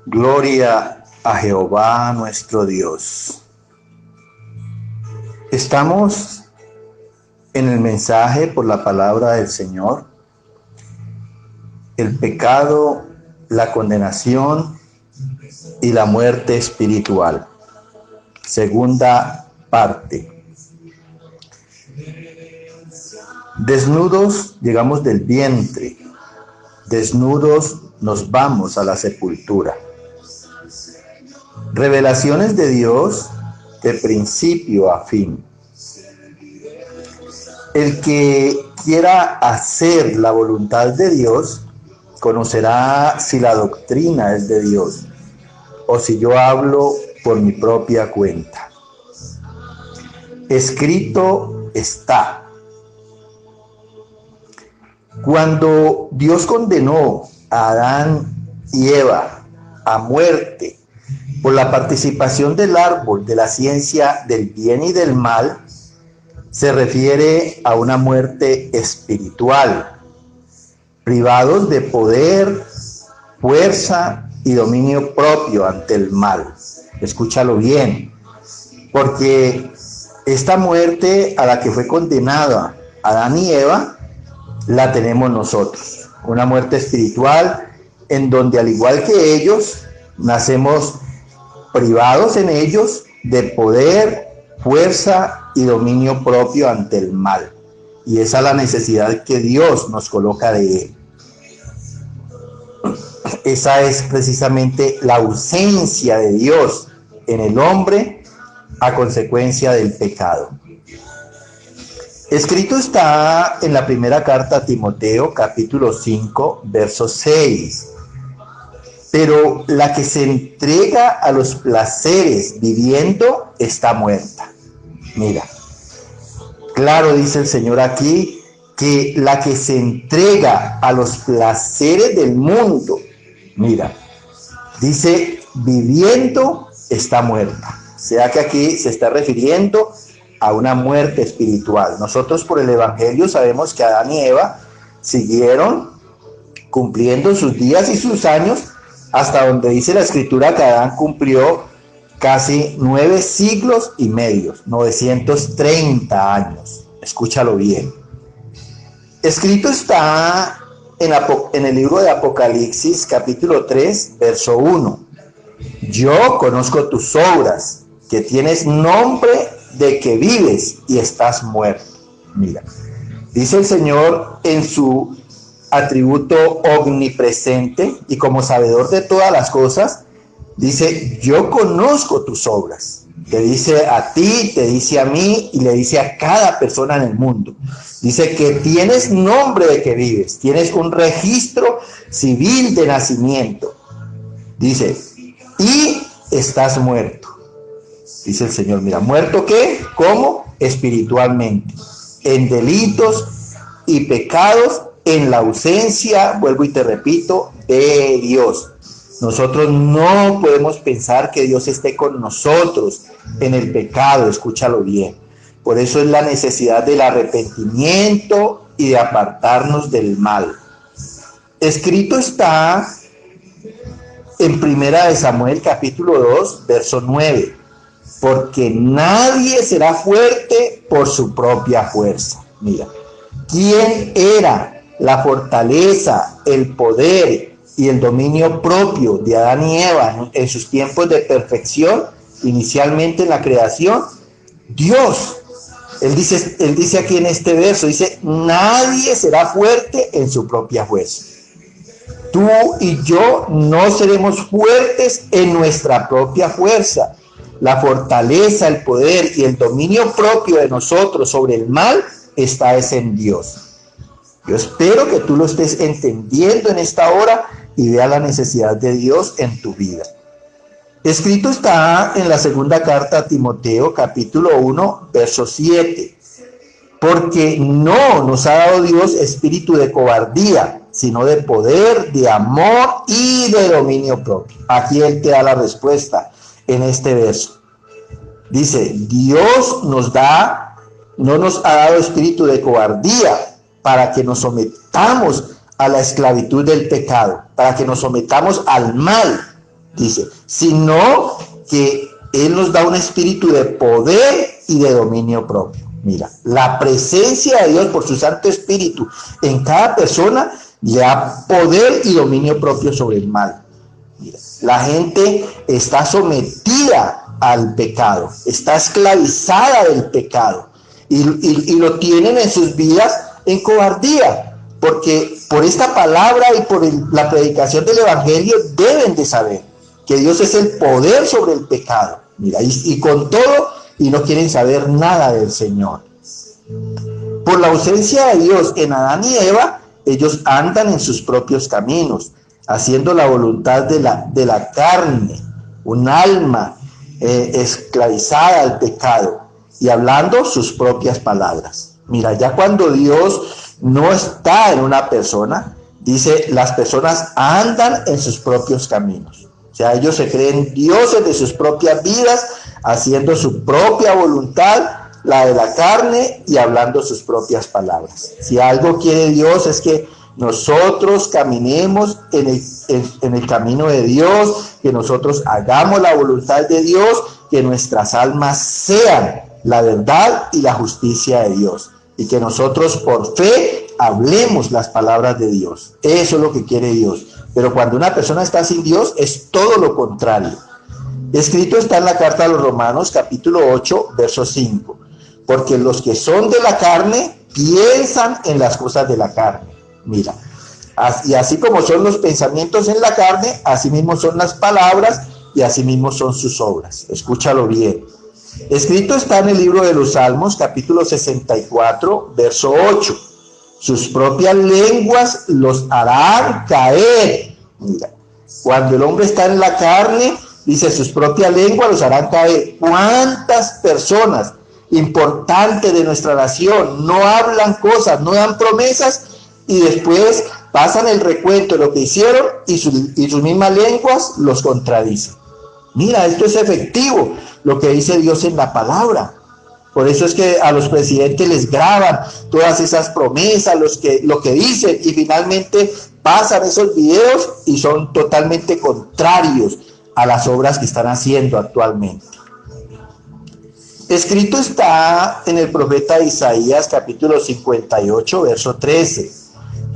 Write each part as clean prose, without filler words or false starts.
Gloria a Jehová nuestro Dios. Estamos en el mensaje por la palabra del Señor. El pecado, la condenación y la muerte espiritual. Segunda parte. Desnudos llegamos del vientre, desnudos nos vamos a la sepultura. Revelaciones de Dios de principio a fin. El que quiera hacer la voluntad de Dios conocerá si la doctrina es de Dios o si yo hablo por mi propia cuenta. Escrito está. Cuando Dios condenó a Adán y Eva a muerte por la participación del árbol de la ciencia del bien y del mal, se refiere a una muerte espiritual, privados de poder, fuerza y dominio propio ante el mal. Escúchalo bien, porque esta muerte a la que fue condenada Adán y Eva, la tenemos nosotros. Una muerte espiritual en donde, al igual que ellos, nacemos privados en ellos de poder, fuerza y dominio propio ante el mal. Y esa es la necesidad que Dios nos coloca de él. Esa es precisamente la ausencia de Dios en el hombre a consecuencia del pecado. Escrito está en la primera carta a Timoteo, capítulo 5, verso 6. Pero la que se entrega a los placeres viviendo está muerta. Mira, claro dice el Señor aquí que la que se entrega a los placeres del mundo, mira, dice viviendo está muerta. O sea que aquí se está refiriendo a una muerte espiritual. Nosotros por el Evangelio sabemos que Adán y Eva siguieron cumpliendo sus días y sus años, hasta donde dice la Escritura que Adán cumplió casi 9 siglos y medio, 930 años. Escúchalo bien. Escrito está en el libro de Apocalipsis, capítulo 3, verso 1. Yo conozco tus obras, que tienes nombre de que vives y estás muerto. Mira, dice el Señor en su atributo omnipresente y como sabedor de todas las cosas, dice, yo conozco tus obras. Te dice a ti, te dice a mí y le dice a cada persona en el mundo. Dice que tienes nombre de que vives, tienes un registro civil de nacimiento. Dice, y estás muerto. Dice el Señor, mira, ¿muerto qué? ¿Cómo? Espiritualmente, en delitos y pecados, en la ausencia, vuelvo y te repito, de Dios. Nosotros no podemos pensar que Dios esté con nosotros en el pecado, escúchalo bien. Por eso es la necesidad del arrepentimiento y de apartarnos del mal. Escrito está en Primera de Samuel, capítulo 2, verso 9. Porque nadie será fuerte por su propia fuerza. Mira, ¿quién era la fortaleza, el poder y el dominio propio de Adán y Eva en sus tiempos de perfección, inicialmente en la creación? Dios. Él dice aquí en este verso, dice, nadie será fuerte en su propia fuerza. Tú y yo no seremos fuertes en nuestra propia fuerza. La fortaleza, el poder y el dominio propio de nosotros sobre el mal está en Dios. Yo espero que tú lo estés entendiendo en esta hora y veas la necesidad de Dios en tu vida. Escrito está en la segunda carta a Timoteo, capítulo 1, verso 7. Porque no nos ha dado Dios espíritu de cobardía, sino de poder, de amor y de dominio propio. Aquí Él te da la respuesta en este verso. Dice, Dios no nos ha dado espíritu de cobardía para que nos sometamos a la esclavitud del pecado, para que nos sometamos al mal, dice, sino que Él nos da un espíritu de poder y de dominio propio. Mira, la presencia de Dios por su Santo Espíritu en cada persona le da poder y dominio propio sobre el mal. Mira, la gente está sometida al pecado, está esclavizada del pecado y lo tienen en sus vidas en cobardía, porque por esta palabra y por la predicación del Evangelio deben de saber que Dios es el poder sobre el pecado. Mira, y con todo, y no quieren saber nada del Señor. Por la ausencia de Dios en Adán y Eva, ellos andan en sus propios caminos, haciendo la voluntad de la carne, un alma esclavizada al pecado y hablando sus propias palabras. Mira, ya cuando Dios no está en una persona, dice, las personas andan en sus propios caminos. O sea, ellos se creen dioses de sus propias vidas, haciendo su propia voluntad, la de la carne, y hablando sus propias palabras. Si algo quiere Dios es que nosotros caminemos en el camino de Dios, que nosotros hagamos la voluntad de Dios, que nuestras almas sean la verdad y la justicia de Dios, y que nosotros por fe hablemos las palabras de Dios. Eso es lo que quiere Dios. Pero cuando una persona está sin Dios, es todo lo contrario. Escrito está en la carta a los Romanos, capítulo 8, verso 5. Porque los que son de la carne piensan en las cosas de la carne. Mira, y así como son los pensamientos en la carne, así mismo son las palabras y así mismo son sus obras. Escúchalo bien. Escrito está en el libro de los Salmos, capítulo 64, verso 8. Sus propias lenguas los harán caer. Mira, cuando el hombre está en la carne, dice, sus propias lenguas los harán caer. ¿Cuántas personas importantes de nuestra nación no hablan cosas, no dan promesas y después pasan el recuento de lo que hicieron y sus mismas lenguas los contradicen? Mira, esto es efectivo, lo que dice Dios en la palabra. Por eso es que a los presidentes les graban todas esas promesas, lo que dicen, y finalmente pasan esos videos y son totalmente contrarios a las obras que están haciendo actualmente. Escrito está en el profeta Isaías, capítulo 58, verso 13.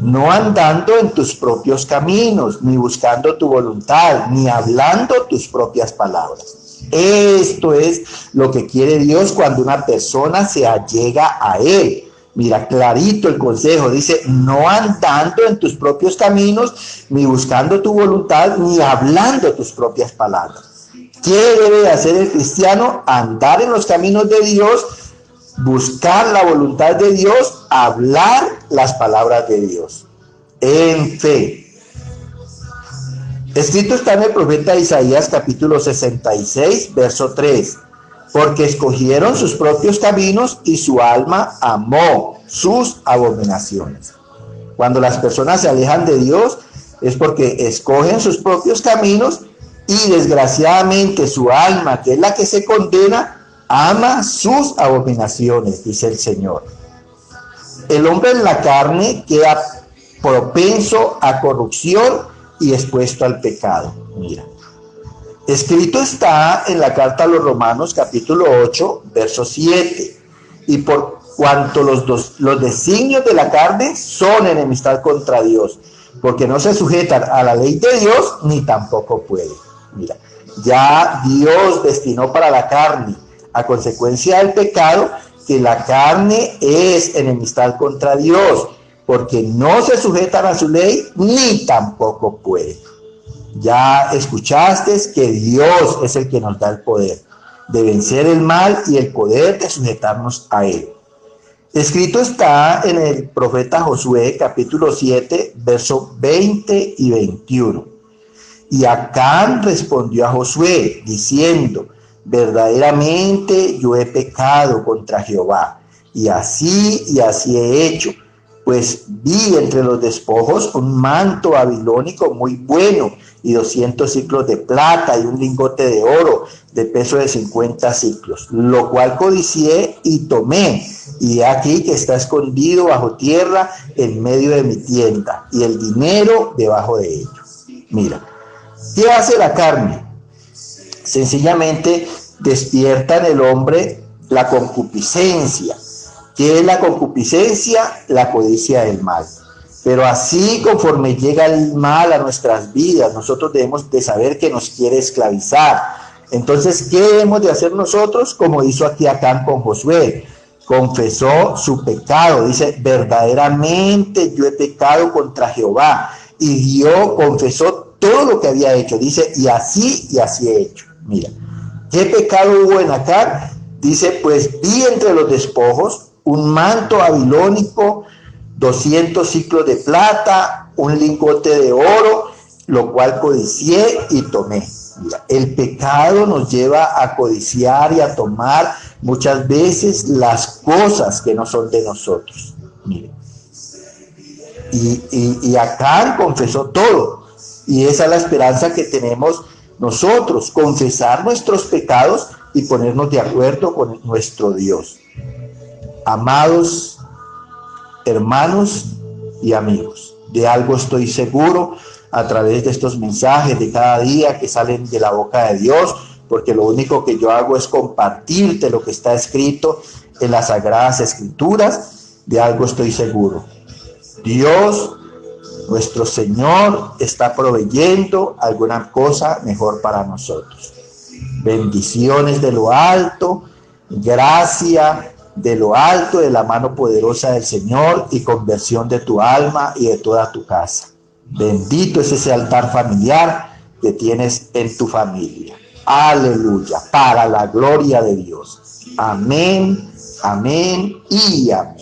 No andando en tus propios caminos, ni buscando tu voluntad, ni hablando tus propias palabras. Esto es lo que quiere Dios cuando una persona se allega a Él. Mira, clarito el consejo, dice, no andando en tus propios caminos, ni buscando tu voluntad, ni hablando tus propias palabras. ¿Qué debe hacer el cristiano? Andar en los caminos de Dios, buscar la voluntad de Dios, hablar las palabras de Dios, en fe. Escrito está en el profeta Isaías, capítulo 66, verso 3. Porque escogieron sus propios caminos y su alma amó sus abominaciones. Cuando las personas se alejan de Dios es porque escogen sus propios caminos y desgraciadamente su alma, que es la que se condena, ama sus abominaciones, dice el Señor. El hombre en la carne queda propenso a corrupción y expuesto al pecado. Mira, escrito está en la carta a los Romanos, capítulo 8, verso 7. Y por cuanto los designios de la carne son enemistad contra Dios, porque no se sujetan a la ley de Dios, ni tampoco pueden. Mira, ya Dios destinó para la carne, a consecuencia del pecado, que la carne es enemistad contra Dios, porque no se sujetan a su ley, ni tampoco pueden. Ya escuchaste que Dios es el que nos da el poder de vencer el mal y el poder de sujetarnos a él. Escrito está en el profeta Josué, capítulo 7, versos 20 y 21. Y Acán respondió a Josué, diciendo, verdaderamente yo he pecado contra Jehová, y así he hecho, pues vi entre los despojos un manto babilónico muy bueno, y 200 siclos de plata, y un lingote de oro, de peso de 50 siclos, lo cual codicié y tomé, y he aquí que está escondido bajo tierra en medio de mi tienda, y el dinero debajo de ello. Mira, ¿Qué hace la carne? Sencillamente despierta en el hombre la concupiscencia. ¿Qué es la concupiscencia? La codicia del mal. Pero así conforme llega el mal a nuestras vidas, nosotros debemos de saber que nos quiere esclavizar. Entonces, ¿qué debemos de hacer nosotros? Como hizo aquí Acán con Josué. Confesó su pecado. Dice, verdaderamente yo he pecado contra Jehová. Y confesó todo lo que había hecho. Dice, y así he hecho. Mira, ¿qué pecado hubo en Acán? Dice, pues vi entre los despojos un manto babilónico, 200 ciclos de plata, un lingote de oro, lo cual codicié y tomé. Mira, el pecado nos lleva a codiciar y a tomar muchas veces las cosas que no son de nosotros. Mire. Y Acán confesó todo. Y esa es la esperanza que tenemos nosotros, confesar nuestros pecados y ponernos de acuerdo con nuestro Dios. Amados hermanos y amigos, de algo estoy seguro a través de estos mensajes de cada día que salen de la boca de Dios, porque lo único que yo hago es compartirte lo que está escrito en las Sagradas Escrituras. De algo estoy seguro: Dios, nuestro Señor, está proveyendo alguna cosa mejor para nosotros. Bendiciones de lo alto, gracia de lo alto, de la mano poderosa del Señor, y conversión de tu alma y de toda tu casa. Bendito es ese altar familiar que tienes en tu familia. Aleluya, para la gloria de Dios. Amén, amén y amén.